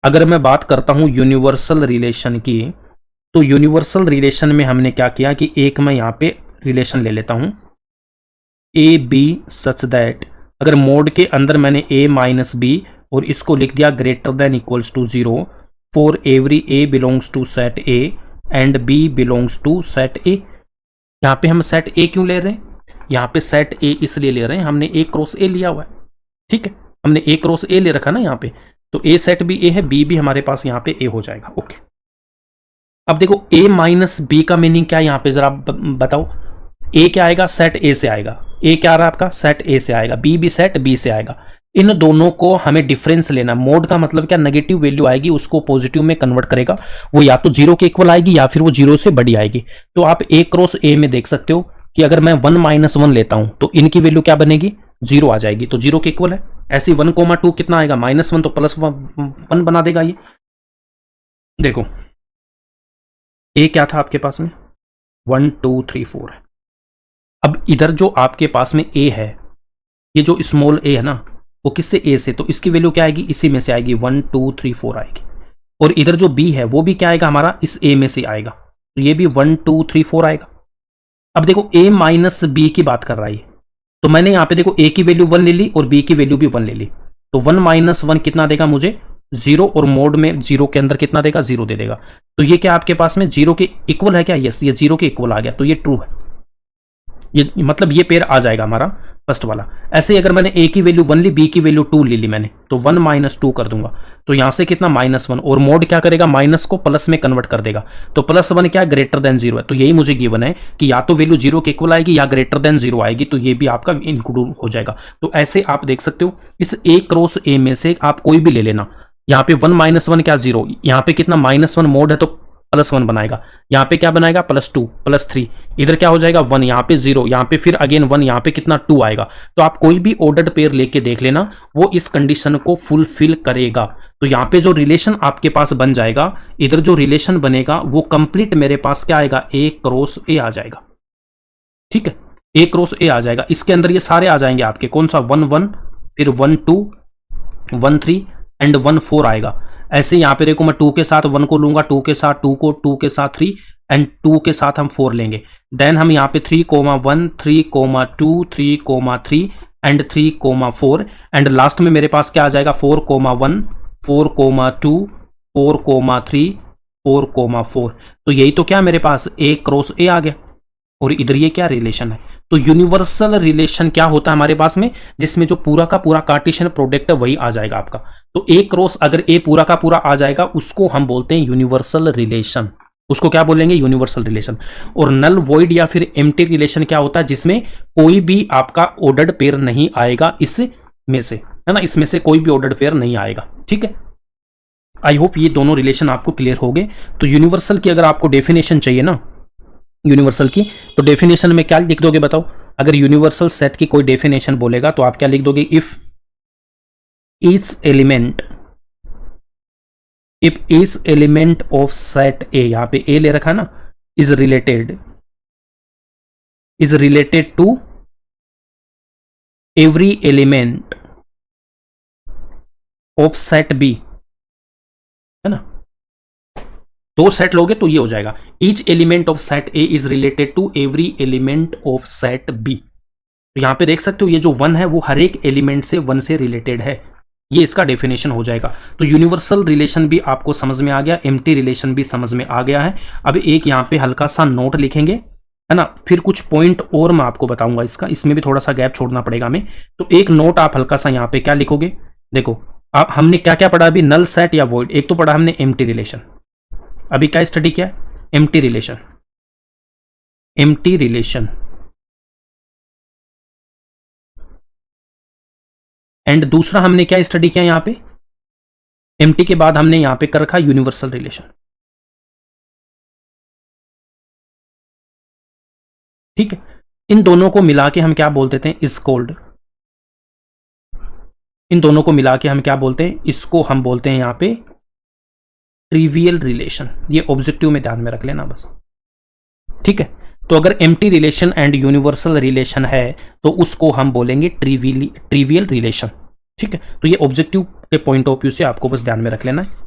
अगर मैं बात करता हूं यूनिवर्सल रिलेशन की, तो यूनिवर्सल रिलेशन में हमने क्या किया कि एक मैं यहां पे रिलेशन ले लेता हूं ए बी सच दैट, अगर मोड के अंदर मैंने ए माइनस बी और इसको लिख दिया greater than equals to 0 for every A belongs to set A and B belongs to set A. यहां पे हम सेट ए क्यों ले रहे हैं? यहां पे सेट ए इसलिए ले रहे हैं, हमने ए क्रॉस ए लिया हुआ है, ठीक है, हमने ए क्रॉस ए ले रखा ना यहाँ पे, तो ए सेट भी ए है, बी भी हमारे पास यहाँ पे ए हो जाएगा। ओके, अब देखो ए माइनस बी का मीनिंग क्या है यहाँ पे जरा बताओ। ए क्या आएगा? सेट ए से आएगा। ए क्या आ रहा है आपका? सेट ए से आएगा। बी भी सेट बी से आएगा। इन दोनों को हमें डिफरेंस लेना। मोड का मतलब क्या? नेगेटिव वैल्यू आएगी उसको पॉजिटिव में कन्वर्ट करेगा, वो या तो 0 के इक्वल आएगी या फिर वो 0 से बड़ी आएगी। तो आप ए क्रॉस ए में देख सकते हो कि अगर मैं 1 माइनस 1 लेता हूं तो इनकी वैल्यू क्या बनेगी? 0 आ जाएगी, तो 0 के इक्वल है। ऐसे 1,2 कितना आएगा? -1, तो +1 बना देगा ये। देखो ए क्या था आपके पास में? 1 2 3 4 है। अब इधर जो आपके पास में ए है, ये जो स्मॉल ए है ना, वो किससे? ए से, तो इसकी वैल्यू क्या आएगी? इसी में से आएगी, 1 2 3 4 आएगी। और इधर जो बी है वो भी क्या आएगा हमारा? इस ए में से आएगा, तो ये भी 1 2 3 4 आएगा। अब देखो ए माइनस बी की बात कर रहा है, तो मैंने यहां पे देखो ए की वैल्यू 1 ले ली और बी की वैल्यू भी 1 ले ली, तो 1 माइनस 1 कितना देगा मुझे? 0, और मोड में 0 के अंदर कितना देगा? 0 दे देगा। तो ये क्या आपके पास में 0 के इक्वल है क्या? यस, ये 0 के इक्वल आ गया, तो ये ट्रू है। ये मतलब ये पेयर आ जाएगा हमारा फर्स्ट वाला। ऐसे ही अगर मैंने ए की वैल्यू 1 ली, बी की वैल्यू 2 ले ली मैंने, तो 1 माइनस 2 कर दूंगा, तो यहां से कितना? -1, और मोड क्या करेगा? माइनस को प्लस में कन्वर्ट कर देगा, तो +1 क्या? ग्रेटर देन 0 है। तो यही मुझे गिवन है कि या तो वैल्यू 0 के इक्वल आएगी या ग्रेटर देन 0 आएगी, तो ये भी आपका इंक्लूड हो जाएगा। तो ऐसे आप देख सकते हो, इस ए क्रॉस ए में से आप कोई भी ले लेना। यहाँ पे 1 माइनस 1 क्या? 0, यहाँ पे कितना? -1 मोड है तो +1 बनाएगा, यहाँ पे क्या बनाएगा? +2 +3, इधर क्या हो जाएगा? 1, यहाँ पे 0, यहाँ पे फिर अगेन 1, यहाँ पे कितना? 2 आएगा। तो आप कोई भी ऑर्डर्ड पेयर लेके देख लेना, वो इस कंडीशन को फुलफिल करेगा। तो यहाँ पे जो रिलेशन आपके पास बन जाएगा, इधर जो रिलेशन बनेगा वो कंप्लीट मेरे पास क्या आएगा? ए क्रॉस ए आ जाएगा, ठीक है, ए क्रॉस ए आ जाएगा। इसके अंदर ये सारे आ जाएंगे आपके, कौन सा? 1 1, फिर 1 2, 1 3 एंड 1 4 आएगा। ऐसे यहां पे देखो, मैं 2 के साथ 1 को लूंगा, 2 के साथ 2 को, 2 के साथ 3 एंड 2 के साथ हम 4 लेंगे। देन हम यहाँ पे 3,1 3,2 3,3 एंड 3,4 एंड लास्ट में मेरे पास क्या आ जाएगा? 4,1 4,2 4,3 4,4। तो यही तो क्या मेरे पास ए क्रॉस ए आ गया, और इधर ये क्या रिलेशन है? तो यूनिवर्सल रिलेशन क्या होता है हमारे पास में, जिसमें जो पूरा का पूरा कार्टेशियन प्रोडक्ट है वही आ जाएगा आपका। तो ए क्रॉस अगर ए पूरा का पूरा आ जाएगा, उसको हम बोलते हैं यूनिवर्सल रिलेशन। उसको क्या बोलेंगे? Universal relation. और नल वॉइड या फिर एम्प्टी रिलेशन क्या होता है? जिसमें कोई भी आपका ऑर्डर्ड पेयर नहीं आएगा इसमें से, है ना, इसमें से कोई भी ऑर्डर्ड पेयर नहीं आएगा, ठीक है। आई होप ये दोनों रिलेशन आपको क्लियर हो गए। तो यूनिवर्सल की अगर आपको डेफिनेशन चाहिए ना यूनिवर्सल की, तो डेफिनेशन में क्या लिख दोगे बताओ? अगर यूनिवर्सल सेट की कोई डेफिनेशन बोलेगा तो आप क्या लिख दोगे? If each element of set A, यहां पे ए ले रखा ना, is related to every element of set B, है ना, दो सेट लोगे तो ये हो जाएगा, each element of set A is related to every element of set B. तो यहां पे देख सकते हो ये जो 1 है वो हर एक एलिमेंट से 1 से रिलेटेड है, ये इसका डेफिनेशन हो जाएगा। तो यूनिवर्सल रिलेशन भी आपको समझ में आ गया, एम्प्टी रिलेशन भी समझ में आ गया है। अब एक यहां पे हल्का सा नोट लिखेंगे, है ना, फिर कुछ पॉइंट और मैं आपको बताऊंगा इसका, इसमें भी थोड़ा सा गैप छोड़ना पड़ेगा हमें। तो एक नोट आप हल्का सा यहां पे क्या लिखोगे? देखो आप हमने क्या क्या पढ़ा अभी? नल सेट या वॉइड। एक तो पढ़ा हमने एम्प्टी रिलेशन, अभी क्या स्टडी किया? Empty relation. एंड दूसरा हमने क्या स्टडी किया यहां पे? एम्प्टी के बाद हमने यहां पे कर रखा यूनिवर्सल रिलेशन, ठीक है। इन दोनों को मिला के हम क्या बोलते थे? इज कॉल्ड, इन दोनों को मिला के हम क्या बोलते हैं? इसको हम बोलते हैं यहां पे ट्रिवियल रिलेशन। ये ऑब्जेक्टिव में ध्यान में रख लेना बस, ठीक है। तो अगर empty relation and universal relation है तो उसको हम बोलेंगे ट्रिवियल रिलेशन, ठीक है। तो ये ऑब्जेक्टिव के पॉइंट ऑफ व्यू से आपको बस ध्यान में रख लेना है।